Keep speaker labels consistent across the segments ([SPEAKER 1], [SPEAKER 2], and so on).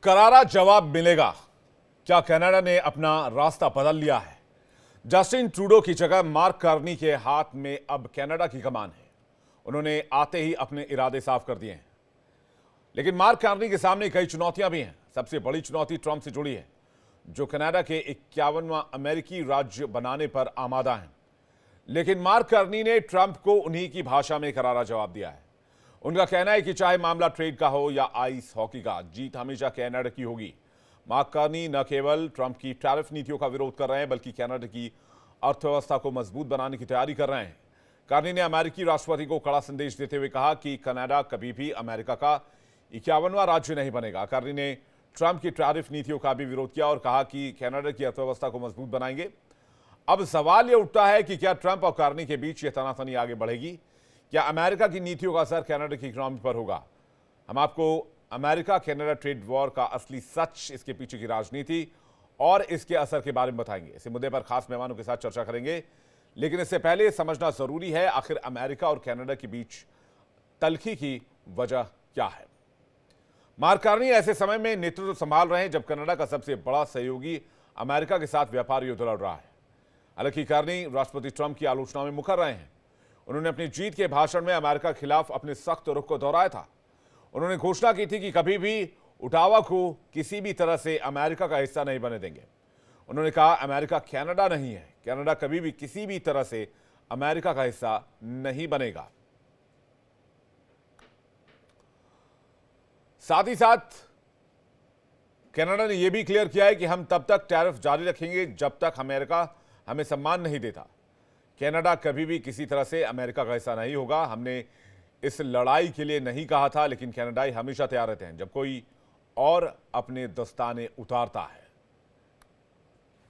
[SPEAKER 1] करारा जवाब मिलेगा। क्या कनाडा ने अपना रास्ता बदल लिया है? जस्टिन ट्रूडो की जगह मार्क कार्नी के हाथ में अब कनाडा की कमान है। उन्होंने आते ही अपने इरादे साफ कर दिए हैं, लेकिन मार्क कार्नी के सामने कई चुनौतियां भी हैं। सबसे बड़ी चुनौती ट्रंप से जुड़ी है, जो कनाडा के 51वां अमेरिकी राज्य बनाने पर आमादा हैं। लेकिन मार्क कार्नी ने ट्रंप को उन्हीं की भाषा में करारा जवाब दिया है। उनका कहना है कि चाहे मामला ट्रेड का हो या आइस हॉकी का, जीत हमेशा कनाडा की होगी। मार्क कार्नी न केवल ट्रंप की टैरिफ नीतियों का विरोध कर रहे हैं, बल्कि कनाडा की अर्थव्यवस्था को मजबूत बनाने की तैयारी कर रहे हैं। कार्नी ने अमेरिकी राष्ट्रपति को कड़ा संदेश देते हुए कहा कि कनाडा कभी भी अमेरिका का 51वां राज्य नहीं बनेगा। कार्नी ने ट्रंप की टैरिफ नीतियों का भी विरोध किया और कहा कि कनाडा की अर्थव्यवस्था को मजबूत बनाएंगे। अब सवाल यह उठता है कि क्या ट्रंप और कार्नी के बीच यह तनातनी आगे बढ़ेगी? क्या अमेरिका की नीतियों का असर कनाडा की इकोनॉमी पर होगा? हम आपको अमेरिका कनाडा ट्रेड वॉर का असली सच, इसके पीछे की राजनीति और इसके असर के बारे में बताएंगे। इस मुद्दे पर खास मेहमानों के साथ चर्चा करेंगे, लेकिन इससे पहले समझना जरूरी है आखिर अमेरिका और कनाडा के बीच तल्खी की वजह क्या है। मार्क कार्नी ऐसे समय में नेतृत्व संभाल रहे हैं जब कनाडा का सबसे बड़ा सहयोगी अमेरिका के साथ व्यापार युद्ध लड़ रहा है। हालांकि कार्नी राष्ट्रपति ट्रंप की आलोचना में मुकर रहे हैं। उन्होंने अपनी जीत के भाषण में अमेरिका के खिलाफ अपने सख्त रुख को दोहराया था। उन्होंने घोषणा की थी कि कभी भी ओटावा को किसी भी तरह से अमेरिका का हिस्सा नहीं बने देंगे। उन्होंने कहा, अमेरिका कनाडा नहीं है, कनाडा कभी भी किसी भी तरह से अमेरिका का हिस्सा नहीं बनेगा। साथ ही साथ कनाडा ने यह भी क्लियर किया है कि हम तब तक टैरिफ जारी रखेंगे जब तक अमेरिका हमें सम्मान नहीं देता। कनाडा कभी भी किसी तरह से अमेरिका का हिस्सा नहीं होगा। हमने इस लड़ाई के लिए नहीं कहा था, लेकिन कनाडाई हमेशा तैयार रहते हैं जब कोई और अपने दस्ताने उतारता है।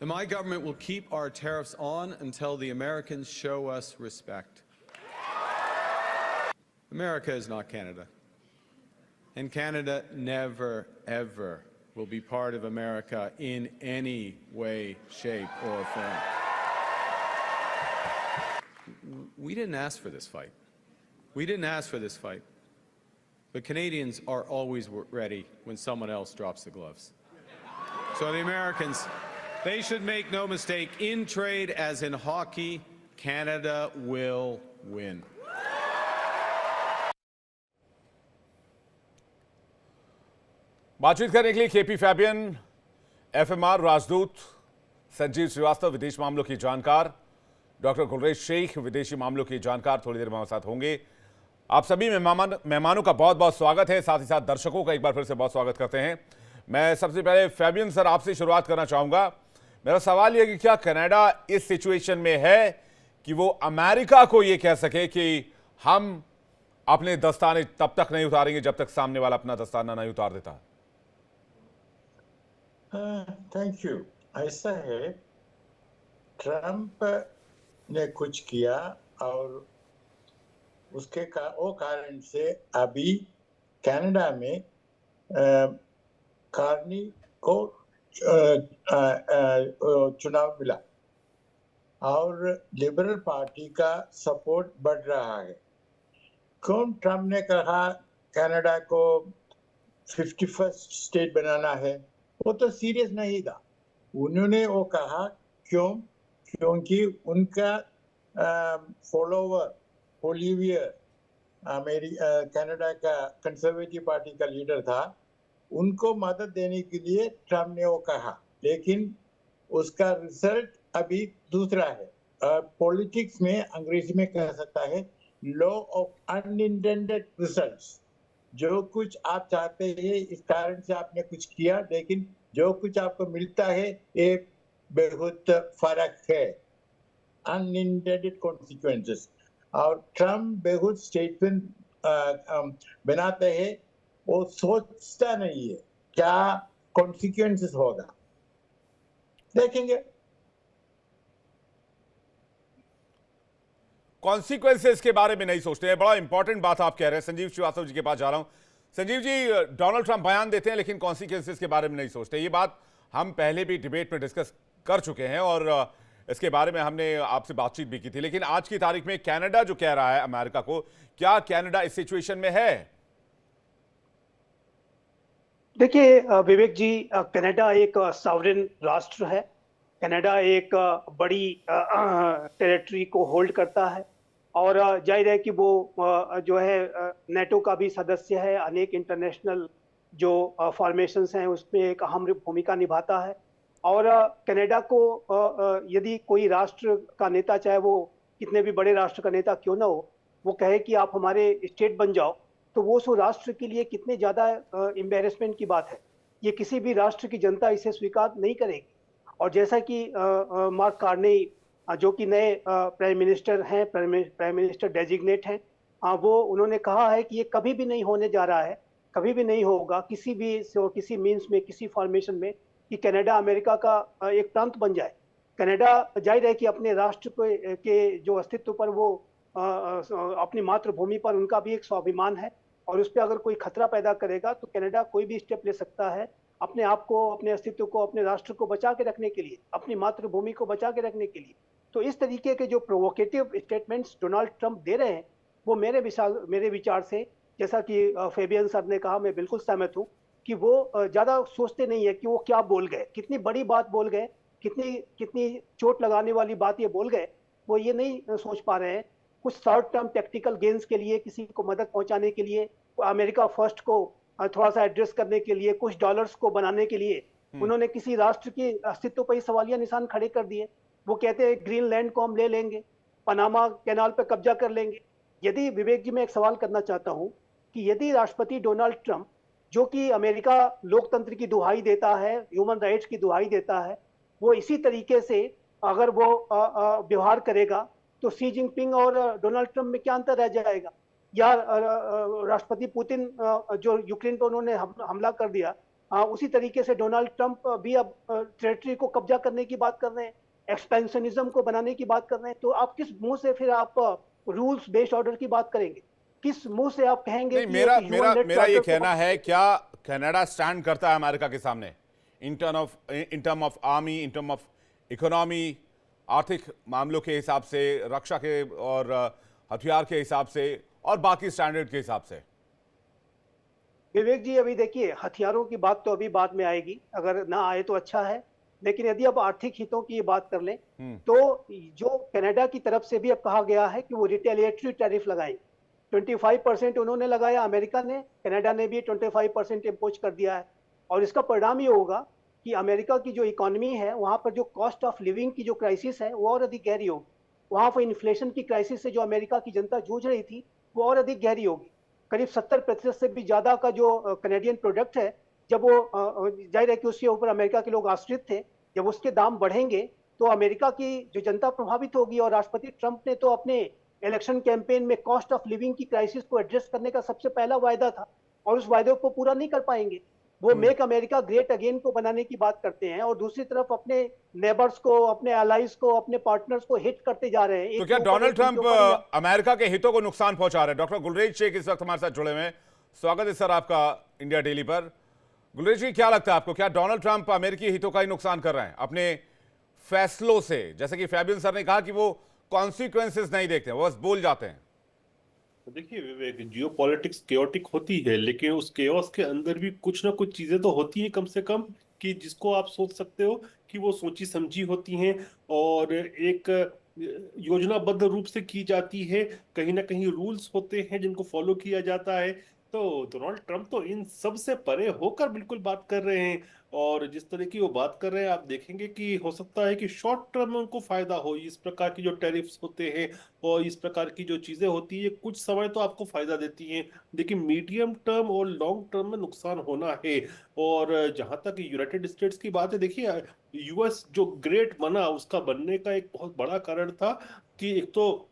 [SPEAKER 2] My government will keep our tariffs on until the Americans show us respect. America is not Canada. And Canada never, ever will be part of America in any way, shape, or form. We didn't ask for this fight. We didn't ask for this fight. But Canadians are always ready when someone else drops the gloves. So the Americans, they should make no mistake, in trade as in hockey, Canada will win.
[SPEAKER 1] बातचीत करने के लिए KP Fabian, FMR राजदूत, संजीव श्रीवास्तव विदेश मामलों की जानकार, doctor Gulrez Sheikh विदेशी मामलों की जानकार थोड़ी देर में हमारे साथ होंगे। आप सभी मेहमानों का बहुत बहुत स्वागत है, साथ ही साथ दर्शकों का एक बार फिर से बहुत स्वागत करते हैं। मैं सबसे पहले फैबियन सर आपसे शुरुआत करना चाहूंगा। मेरा सवाल यह कि क्या कनाडा इस सिचुएशन में है कि वो अमेरिका को यह कह सके कि हम अपने दस्ताने तब तक नहीं उतारेंगे जब तक सामने वाला अपना दस्ताना नहीं उतार देता?
[SPEAKER 3] Thank you. ऐसा है, ट्रंप ने कुछ किया और उसके वो कारण से अभी कनाडा में कार्नी को चुनाव मिला और लिबरल पार्टी का सपोर्ट बढ़ रहा है। क्यों ट्रंप ने कहा कनाडा को 51st स्टेट बनाना है? वो तो सीरियस नहीं था। उन्होंने वो कहा क्योंकि उनका फॉलोवर ओलिवियर कनाडा का कंजर्वेटिव पार्टी का लीडर था, उनको मदद देने के लिए ट्रंप ने वो कहा, लेकिन उसका रिजल्ट अभी दूसरा है। पॉलिटिक्स में अंग्रेजी में कह सकता है लॉ ऑफ अनइंटेंडेड रिजल्ट्स। जो कुछ आप चाहते हैं इस कारण से आपने कुछ किया, लेकिन जो कुछ आपको मिलता है ये बहुत फर्क है, अनइंटेंडेड कॉन्सिक्वेंसेस। और ट्रंप बहुत स्टेटमेंट बनाते हैं, वो सोचता नहीं है क्या कॉन्सिक्वेंसेस होगा। देखेंगे
[SPEAKER 1] कॉन्सिक्वेंसेस के बारे में नहीं सोचते हैं। बड़ा इंपॉर्टेंट बात आप कह रहे हैं। संजीव श्रीवास्तव जी के पास जा रहा हूं। संजीव जी, डोनाल्ड ट्रंप बयान देते हैं लेकिन कॉन्सिक्वेंसेस के बारे में नहीं सोचते। ये बात हम पहले भी डिबेट में डिस्कस कर चुके हैं और इसके बारे में हमने आपसे बातचीत भी की थी। लेकिन आज की तारीख में कनाडा जो कह रहा है अमेरिका को, क्या कनाडा इस सिचुएशन में है?
[SPEAKER 4] देखिए विवेक जी, कनाडा एक सॉवरेन राष्ट्र है। कनाडा एक बड़ी टेरिटरी को होल्ड करता है और जाहिर है कि वो जो है नेटो का भी सदस्य है। अनेक इंटरनेशनल जो फॉर्मेशंस हैं उसमें एक अहम भूमिका निभाता है। और कनाडा को यदि कोई राष्ट्र का नेता, चाहे वो कितने भी बड़े राष्ट्र का नेता क्यों ना हो, वो कहे कि आप हमारे स्टेट बन जाओ, तो वो उस राष्ट्र के लिए कितने ज्यादा एम्बेरसमेंट की बात है। ये किसी भी राष्ट्र की जनता इसे स्वीकार नहीं करेगी। और जैसा कि मार्क कार्नी, जो कि नए प्राइम मिनिस्टर हैं, प्राइम मिनिस्टर डेजिग्नेट हैं, वो उन्होंने कहा है कि ये कभी भी नहीं होने जा रहा है, कभी भी नहीं होगा किसी मीन्स में, किसी फॉर्मेशन में, कि कनाडा अमेरिका का एक प्रांत बन जाए। कनाडा जाहिर है कि अपने राष्ट्र के जो अस्तित्व पर वो अपनी मातृभूमि पर उनका भी एक स्वाभिमान है, और उस पर अगर कोई खतरा पैदा करेगा तो कनाडा कोई भी स्टेप ले सकता है अपने आप को, अपने अस्तित्व को, अपने राष्ट्र को बचा के रखने के लिए, अपनी मातृभूमि को बचा के रखने के लिए। तो इस तरीके के जो प्रोवोकेटिव स्टेटमेंट्स डोनाल्ड ट्रंप दे रहे हैं, वो मेरे विचार से, जैसा कि फेबियन सर ने कहा, मैं बिल्कुल सहमत हूँ कि वो ज्यादा सोचते नहीं है कि वो क्या बोल गए, कितनी बड़ी बात बोल गए, कितनी कितनी चोट लगाने वाली बात ये बोल गए। वो ये नहीं सोच पा रहे हैं। कुछ शॉर्ट टर्म टेक्टिकल गेन्स के लिए, किसी को मदद पहुंचाने के लिए, अमेरिका फर्स्ट को थोड़ा सा एड्रेस करने के लिए, कुछ डॉलर्स को बनाने के लिए उन्होंने किसी राष्ट्र के अस्तित्व पर ही सवालिया निशान खड़े कर दिए। वो कहते हैं ग्रीनलैंड को हम ले लेंगे, पनामा कैनाल पर कब्जा कर लेंगे। यदि विवेक जी, मैं एक सवाल करना चाहता हूं कि यदि राष्ट्रपति डोनाल्ड ट्रंप, जो कि अमेरिका लोकतंत्र की दुहाई देता है, ह्यूमन राइट्स की दुहाई देता है, वो इसी तरीके से अगर वो व्यवहार करेगा, तो सी जिनपिंग और डोनाल्ड ट्रंप में क्या अंतर रह जाएगा? या राष्ट्रपति पुतिन, जो यूक्रेन पर उन्होंने हमला कर दिया, उसी तरीके से डोनाल्ड ट्रंप भी अब टेरिटरी को कब्जा करने की बात कर रहे हैं, एक्सपेंशनिज्म को बनाने की बात कर रहे हैं। तो आप किस मुंह से फिर आप रूल्स बेस्ड ऑर्डर की बात करेंगे? किस मुंह से आप कहेंगे
[SPEAKER 1] नहीं,
[SPEAKER 4] कि
[SPEAKER 1] मेरा
[SPEAKER 4] एक
[SPEAKER 1] मेरा
[SPEAKER 4] human led
[SPEAKER 1] मेरा ये
[SPEAKER 4] charter को
[SPEAKER 1] कहना है, क्या कनाडा स्टैंड करता है अमेरिका के सामने in term of army, in term of economy, आर्थिक मामलों के हिसाब से, रक्षा के और हथियार के हिसाब से और बाकी स्टैंडर्ड के हिसाब से?
[SPEAKER 4] विवेक जी, अभी देखिए, हथियारों की बात तो अभी बाद में आएगी, अगर ना आए तो अच्छा है। लेकिन यदि अब आर्थिक हितों की बात कर लें, तो जो कनाडा की तरफ से भी अब कहा गया है कि वो रिटेलिएटरी टैरिफ लगाएंगे। 25% उन्होंने लगाया अमेरिका ने, कनाडा ने भी 25% इम्पोज कर दिया है। और इसका परिणाम ये होगा कि अमेरिका की जो इकोनॉमी है, वहां पर जो कॉस्ट ऑफ लिविंग की जो क्राइसिस है, वो और अधिक गहरी होगी। वहां पर इन्फ्लेशन की क्राइसिस से जो अमेरिका की जनता जूझ रही थी, वो और अधिक गहरी होगी। करीब 70% से भी ज्यादा का जो कनेडियन प्रोडक्ट है, जब वो जाहिर है कि उसके ऊपर अमेरिका के लोग आश्रित थे, जब उसके दाम बढ़ेंगे तो अमेरिका की जो जनता प्रभावित होगी। और राष्ट्रपति ट्रंप ने तो अपने इलेक्शन कैंपेन में कॉस्ट ऑफ लिविंग की क्राइसिस को एड्रेस करने का सबसे पहला वायदा था, और उस वायदे को पूरा नहीं कर पाएंगे। वो मेक अमेरिका ग्रेट अगेन को बनाने की बात करते हैं, और दूसरी तरफ अपने नेबर्स को, अपने अलाइज को, अपने पार्टनर्स को हिट करते जा रहे हैं।
[SPEAKER 1] तो क्या डोनाल्ड ट्रंप अमेरिका के हितों को नुकसान पहुंचा रहे हैं? डॉक्टर गुलरेज शेख इस वक्त हमारे साथ जुड़े हुए हैं। स्वागत है सर आपका इंडिया डेली पर। गुलरेज जी, क्या लगता है आपको, क्या डोनाल्ड ट्रंप अमेरिकी हितों का ही नुकसान कर रहे हैं अपने फैसलों से? जैसे कि फैबियन सर ने कहा कि वो कॉन्सिक्वेंसेस नहीं देखते, वो बस बोल जाते हैं।
[SPEAKER 5] देखिए विवेक, जियो पॉलिटिक्स केओटिक होती है, लेकिन उस केओस के अंदर भी कुछ ना कुछ चीजें तो होती हैं कम से कम, कि जिसको आप सोच सकते हो कि वो सोची समझी होती हैं और एक योजनाबद्ध रूप से की जाती है। कहीं ना कहीं रूल्स होते हैं जिनको फॉलो किया जाता है। तो डोनाल्ड ट्रंप तो इन सब से परे होकर बिल्कुल बात कर रहे हैं, और जिस तरह की वो बात कर रहे हैं, आप देखेंगे कि हो सकता है कि शॉर्ट टर्म में उनको फायदा हो। इस प्रकार की जो टैरिफ्स होते हैं और इस प्रकार की जो चीजें होती है, कुछ समय तो आपको फायदा देती हैं, लेकिन मीडियम टर्म और लॉन्ग टर्म में नुकसान होना है। और जहां तक यूनाइटेड स्टेट्स की बात है, देखिए यूएस जो ग्रेट बना, उसका बनने का एक बहुत बड़ा कारण था कि एक तो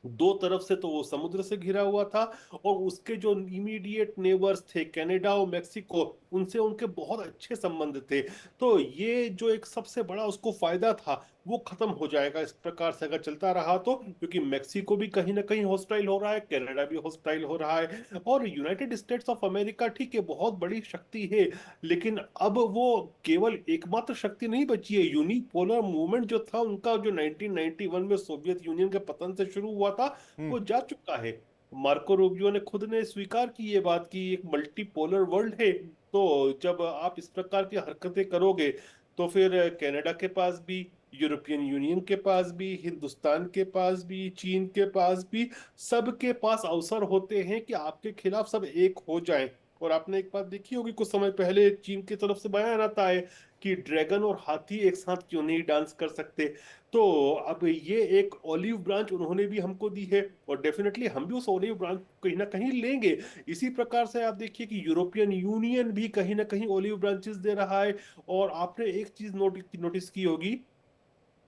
[SPEAKER 5] दो तरफ से तो वो समुद्र से घिरा हुआ था, और उसके जो इमीडिएट नेबर्स थे कनाडा और मेक्सिको, उनसे उनके बहुत अच्छे संबंध थे। तो ये जो एक सबसे बड़ा उसको फायदा था, वो खत्म हो जाएगा इस प्रकार से अगर चलता रहा तो, क्योंकि मेक्सिको भी कहीं ना कहीं हॉस्टाइल हो रहा है, कनाडा भी हॉस्टाइल हो रहा है, और यूनाइटेड स्टेट्स ऑफ अमेरिका ठीक है बहुत बड़ी शक्ति है, लेकिन अब वो केवल एकमात्र शक्ति नहीं बची है। यूनिपोलर मूवमेंट जो था उनका, जो 1991 में सोवियत यूनियन के पतन से शुरू हुआ था, वो जा चुका है। मार्को रूबियो ने खुद ने स्वीकार की ये बात कि एक मल्टीपोलर वर्ल्ड है। तो जब आप इस प्रकार की हरकतें करोगे तो फिर कनाडा के पास भी, यूरोपियन यूनियन के पास भी, हिंदुस्तान के पास भी, चीन के पास भी, सबके पास अवसर होते हैं कि आपके खिलाफ सब एक हो जाएं। और आपने एक बात देखी होगी, कुछ समय पहले चीन की तरफ से बयान आता है कि ड्रैगन और हाथी एक साथ क्यों नहीं डांस कर सकते। तो अब ये एक ऑलिव ब्रांच उन्होंने भी हमको दी है, और डेफिनेटली हम भी उस ऑलिव ब्रांच कहीं ना कहीं लेंगे। इसी प्रकार से आप देखिए कि यूरोपियन यूनियन भी कहीं ना कहीं ऑलिव ब्रांचेस दे रहा है। और आपने एक चीज नोटिस की होगी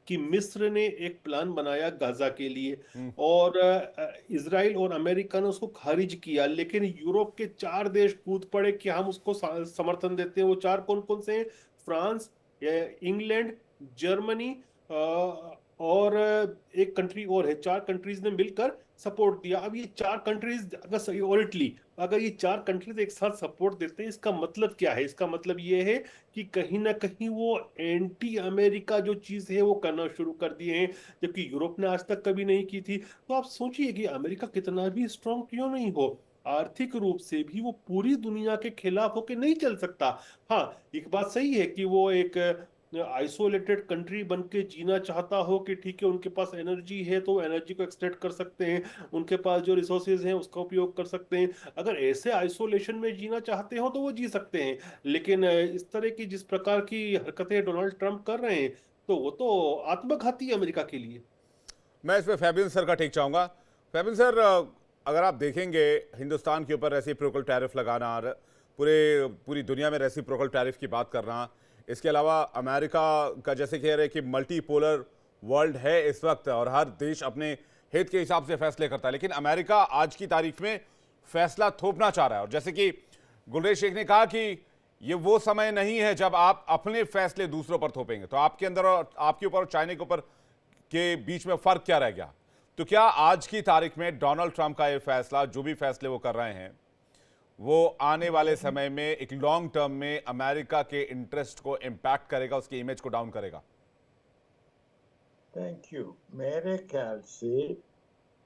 [SPEAKER 5] कि मिस्र ने एक प्लान बनाया गाजा के लिए, और इजराइल और अमेरिका ने उसको खारिज किया, लेकिन यूरोप के 4 देश कूद पड़े कि हम उसको समर्थन देते हैं। वो 4 कौन कौन से हैं? फ्रांस, इंग्लैंड, जर्मनी, और एक कंट्री और है। 4 कंट्रीज ने मिलकर सपोर्ट दिया। अब ये 4 कंट्रीज अगर सॉलिडली, अगर ये 4 कंट्रीज एक साथ सपोर्ट देते हैं, इसका मतलब क्या है? इसका मतलब ये है कि कहीं ना कहीं वो एंटी अमेरिका जो चीज है वो करना शुरू कर दिए हैं, जबकि यूरोप ने आज तक कभी नहीं की थी। तो आप सोचिए कि अमेरिका कितना भी स्ट्रांग क्यों नहीं हो, आर्थिक रूप से भी वो पूरी दुनिया के खिलाफ होकर नहीं चल सकता। हाँ, एक बात सही है कि वो एक आइसोलेटेड कंट्री बन के जीना चाहता हो, कि ठीक है उनके पास एनर्जी है तो एनर्जी को एक्सट्रैक्ट कर सकते हैं, उनके पास जो रिसोर्सेज हैं उसका उपयोग कर सकते हैं। अगर ऐसे आइसोलेशन में जीना चाहते हो तो वो जी सकते हैं, लेकिन इस तरह की जिस प्रकार की हरकतें डोनाल्ड ट्रंप कर रहे हैं, तो वो तो आत्मघाती है अमेरिका के लिए।
[SPEAKER 1] मैं इसमें फैबियन सर का टेक चाहूंगा। फैबियन सर, अगर आप देखेंगे हिंदुस्तान के ऊपर रेसिप्रोकल टैरिफ लगाना और पूरी दुनिया में रेसिप्रोकल टैरिफ की बात करना, इसके अलावा अमेरिका का जैसे कह रहे हैं कि मल्टीपोलर वर्ल्ड है इस वक्त और हर देश अपने हित के हिसाब से फैसले करता है, लेकिन अमेरिका आज की तारीख में फैसला थोपना चाह रहा है। और जैसे कि गुलरेज शेख ने कहा कि ये वो समय नहीं है जब आप अपने फैसले दूसरों पर थोपेंगे, तो आपके अंदर और आपके ऊपर और चाइना के ऊपर के बीच में फर्क क्या रह गया? तो क्या आज की तारीख में डोनाल्ड ट्रंप का ये फैसला, जो भी फैसले वो कर रहे हैं, वो आने वाले समय में एक लॉन्ग टर्म में अमेरिका के इंटरेस्ट को इंपैक्ट करेगा, उसकी इमेज को डाउन करेगा?
[SPEAKER 3] Thank you. मेरे ख्याल से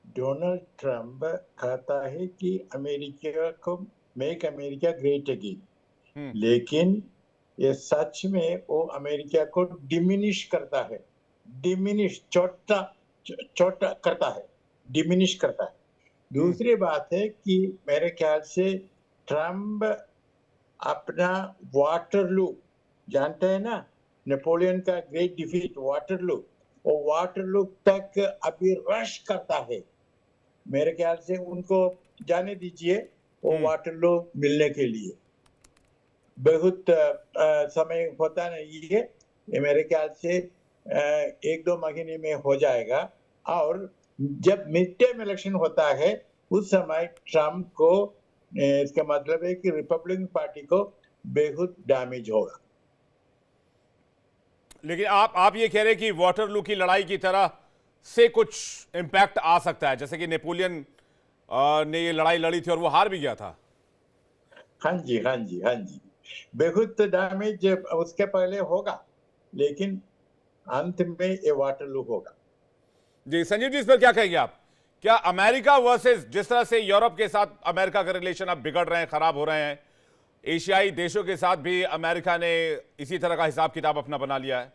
[SPEAKER 3] डोनाल्ड ट्रंप कहता है कि अमेरिका को मेक अमेरिका ग्रेट अगेन, लेकिन ये सच में वो अमेरिका को डिमिनिश करता है, डिमिनिश छोटा छोटा करता है, डिमिनिश करता है। दूसरी बात है कि मेरे ख्याल से ट्रंप अपना वाटरलू, जानते हैं ना, नेपोलियन का ग्रेट डिफीट वाटरलू, वो वाटरलू तक अभी रश करता है। मेरे ख्याल से उनको जाने दीजिए वो वाटरलू मिलने के लिए बहुत समय होता नहीं है। ये मेरे ख्याल से 1-2 महीने में हो जाएगा। और जब मिड टर्म इलेक्शन होता है उस समय ट्रंप को इसका मतलब है कि रिपब्लिकन पार्टी को बेहद डैमेज होगा।
[SPEAKER 1] लेकिन आप ये कह रहे हैं कि वाटरलू की लड़ाई की तरह से कुछ इंपैक्ट आ सकता है, जैसे कि नेपोलियन ने ये लड़ाई लड़ी थी और वो हार भी गया था।
[SPEAKER 3] हाँ जी, हाँ जी, हाँ जी, बेहद डैमेज उसके पहले होगा, लेकिन अंत में ये वाटरलू होगा।
[SPEAKER 1] जी संजीव जी, इस पर क्या कहेंगे आप? क्या अमेरिका वर्सेस जिस तरह से यूरोप के साथ अमेरिका के रिलेशन अब बिगड़ रहे हैं, खराब हो रहे हैं, एशियाई देशों के साथ भी अमेरिका ने इसी तरह का हिसाब किताब अपना बना लिया है?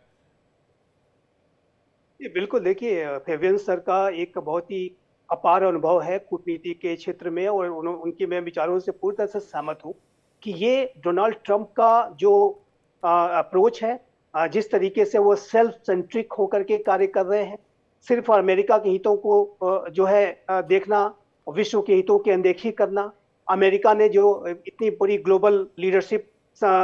[SPEAKER 4] ये बिल्कुल, देखिए फेबियन सर का एक बहुत ही अपार अनुभव है कूटनीति के क्षेत्र में, और उनके मैं विचारों से पूरी तरह से सहमत हूँ कि ये डोनाल्ड ट्रंप का जो अप्रोच है, जिस तरीके से वो सेल्फ सेंट्रिक होकर के कार्य कर रहे हैं, सिर्फ अमेरिका के हितों को जो है देखना, विश्व के हितों की अनदेखी करना। अमेरिका ने जो इतनी बड़ी ग्लोबल लीडरशिप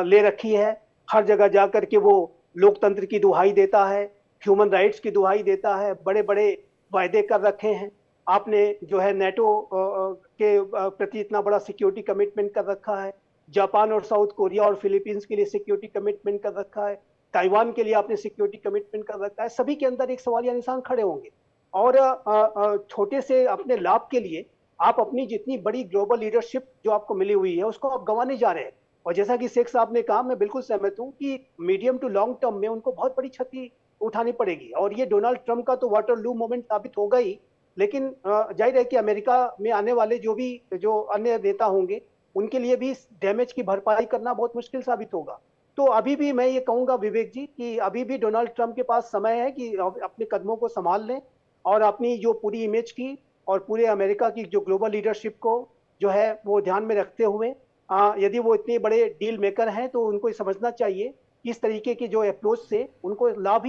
[SPEAKER 4] ले रखी है, हर जगह जा करके वो लोकतंत्र की दुहाई देता है, ह्यूमन राइट्स की दुहाई देता है, बड़े बड़े वायदे कर रखे हैं। आपने जो है नेटो के प्रति इतना बड़ा सिक्योरिटी कमिटमेंट कर रखा है, जापान और साउथ कोरिया और फिलीपींस के लिए सिक्योरिटी कमिटमेंट कर रखा है, ताइवान के लिए आपने सिक्योरिटी कमिटमेंट कर रखा है। सभी के अंदर एक सवालिया निशान खड़े होंगे, और छोटे से अपने लाभ के लिए आप अपनी जितनी बड़ी ग्लोबल लीडरशिप जो आपको मिली हुई है उसको आप गंवाने जा रहे हैं। और जैसा कि शेख साहब ने कहा, मैं बिल्कुल सहमत हूं कि मीडियम टू लॉन्ग टर्म में उनको बहुत बड़ी क्षति उठानी पड़ेगी। और ये डोनाल्ड ट्रंप का तो वाटरलू मोमेंट साबित होगा ही, लेकिन जाहिर है कि अमेरिका में आने वाले जो अन्य नेता होंगे उनके लिए भी इस डैमेज की भरपाई करना बहुत मुश्किल साबित होगा। तो अभी भी मैं ये कहूंगा विवेक जी कि अभी भी डोनाल्ड ट्रंप के पास समय है कि अपने कदमों को संभाल लें और अपनी जो पूरी इमेज की और पूरे अमेरिका की जो ग्लोबल लीडरशिप को जो है वो ध्यान में रखते हुए यदि वो इतने बड़े डील मेकर हैं तो उनको ये समझना चाहिए कि इस तरीके की जो अप्रोच से उनको लाभ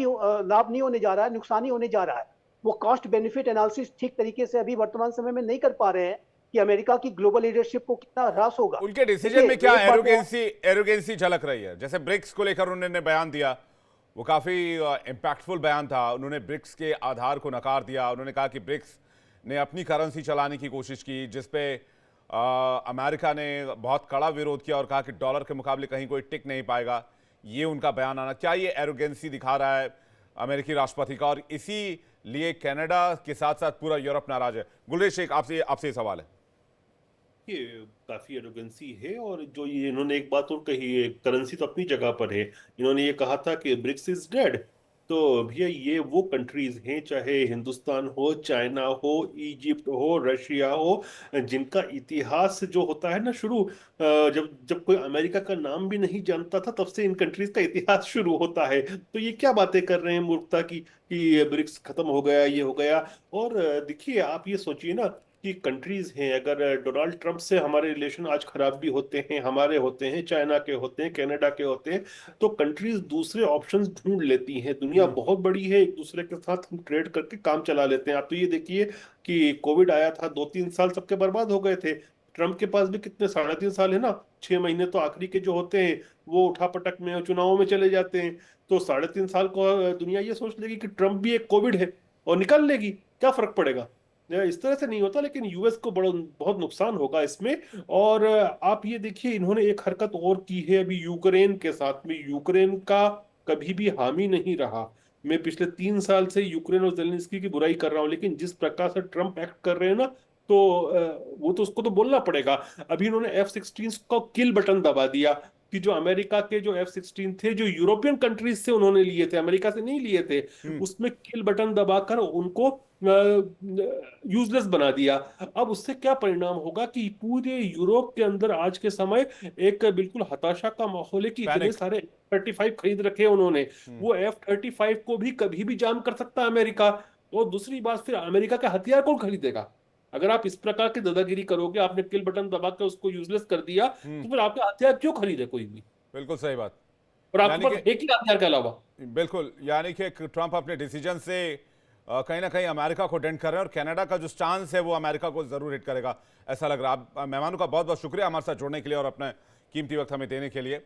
[SPEAKER 4] नहीं होने जा रहा है, नुकसान ही होने जा रहा है। वो कॉस्ट बेनिफिट एनालिसिस ठीक तरीके से अभी वर्तमान समय में नहीं कर पा रहे हैं कि अमेरिका की ग्लोबल लीडरशिप को कितना ह्रास होगा।
[SPEAKER 1] उनके डिसीजन में
[SPEAKER 4] देखिए,
[SPEAKER 1] क्या
[SPEAKER 4] एक बात
[SPEAKER 1] एरोगेंसी झलक रही है? जैसे ब्रिक्स को लेकर उन्होंने बयान दिया, वो काफी इम्पैक्टफुल बयान था। उन्होंने ब्रिक्स के आधार को नकार दिया। उन्होंने कहा कि ब्रिक्स ने अपनी करेंसी चलाने की कोशिश की, जिसपे अमेरिका ने बहुत कड़ा विरोध किया और कहा कि डॉलर के मुकाबले कहीं कोई टिक नहीं पाएगा। ये उनका बयान आना, क्या ये एरोगेंसी दिखा रहा है अमेरिकी राष्ट्रपति का? और इसी लिए कनाडा के साथ साथ पूरा यूरोप नाराज है। गुलरेज शेख, आपसे ये सवाल है।
[SPEAKER 5] ये काफी एरोगेंसी है। और जो ये इन्होंने एक बात और कही, करेंसी तो अपनी जगह पर है। इन्होंने ये कहा था कि ब्रिक्स इज डेड। तो भैया ये वो कंट्रीज हैं, चाहे हिंदुस्तान हो, चाइना हो, इजिप्ट हो, रशिया हो, जिनका इतिहास जो होता है ना शुरू, जब जब कोई अमेरिका का नाम भी नहीं जानता था तब से इन कंट्रीज का इतिहास शुरू होता है। तो ये क्या बातें कर रहे हैं मूर्खता की कि ब्रिक्स खत्म हो गया, ये हो गया। और देखिए, आप ये सोचिए ना कि कंट्रीज हैं, अगर डोनाल्ड ट्रंप से हमारे रिलेशन आज खराब भी होते हैं, हमारे होते हैं, चाइना के होते हैं, कनाडा के होते हैं, तो कंट्रीज दूसरे ऑप्शंस ढूंढ लेती हैं। दुनिया बहुत बड़ी है, एक दूसरे के साथ हम ट्रेड करके काम चला लेते हैं। आप तो ये देखिए कि कोविड आया था, 2-3 साल सबके बर्बाद हो गए थे। ट्रंप के पास भी कितने, 3.5 साल है ना। 6 महीने तो आखिरी के जो होते हैं वो उठापटक में, चुनावों में चले जाते हैं। तो 3.5 साल को दुनिया ये सोच लेगी कि ट्रंप भी एक कोविड है और निकल लेगी, क्या फर्क पड़ेगा। इस तरह से नहीं होता, लेकिन यूएस को बड़ा बहुत नुकसान होगा इसमें। और आप ये देखिए, इन्होंने एक हरकत और की है अभी यूक्रेन के साथ में। यूक्रेन का कभी भी हामी नहीं रहा। मैं पिछले 3 साल से यूक्रेन और जेलेंस्की की बुराई कर रहा हूं, लेकिन जिस प्रकार से ट्रंप एक्ट कर रहे हैं ना, तो वो तो उसको तो बोलना पड़ेगा। अभी इन्होंने F-16 का किल बटन दबा दिया कि जो अमेरिका के जो F-16 थे, जो यूरोपियन कंट्रीज से उन्होंने लिए थे, अमेरिका से नहीं लिए थे, उसमें किल बटन दबाकर उनको यूजलेस बना दिया। अब उससे क्या परिणाम होगा कि पूरे यूरोप के अंदर आज के समय एक बिल्कुल हताशा का माहौल है कि इतने
[SPEAKER 1] पैनिक।
[SPEAKER 5] सारे F-35 खरीद रखे हैं उन्होंने। वो F-35 को भी कभी भी जाम कर सकता है अमेरिका। और दूसरी बात, फिर अमेरिका का हथियार कौन खरीदेगा? अगर आप इस प्रकार की दादागिरी करोगे, आपने किल बटन दबा के उसको यूजलेस कर दिया, तो फिर आपका हथियार क्यों खरीदे कोई भी?
[SPEAKER 1] बिल्कुल सही बात।
[SPEAKER 5] और आपके
[SPEAKER 1] यानी
[SPEAKER 5] पास
[SPEAKER 1] कि
[SPEAKER 5] एक ही हथियार के अलावा।
[SPEAKER 1] बिल्कुल, यानी कि ट्रंप अपने डिसीजन से कहीं ना कहीं अमेरिका को डेंट कर रहे हैं, और कनाडा का जो स्टांस है वो अमेरिका को जरूर हिट करेगा, ऐसा लग रहा है। आप मेहमानों का बहुत बहुत शुक्रिया हमारे साथ जुड़ने के लिए और अपना कीमती वक्त हमें देने के लिए।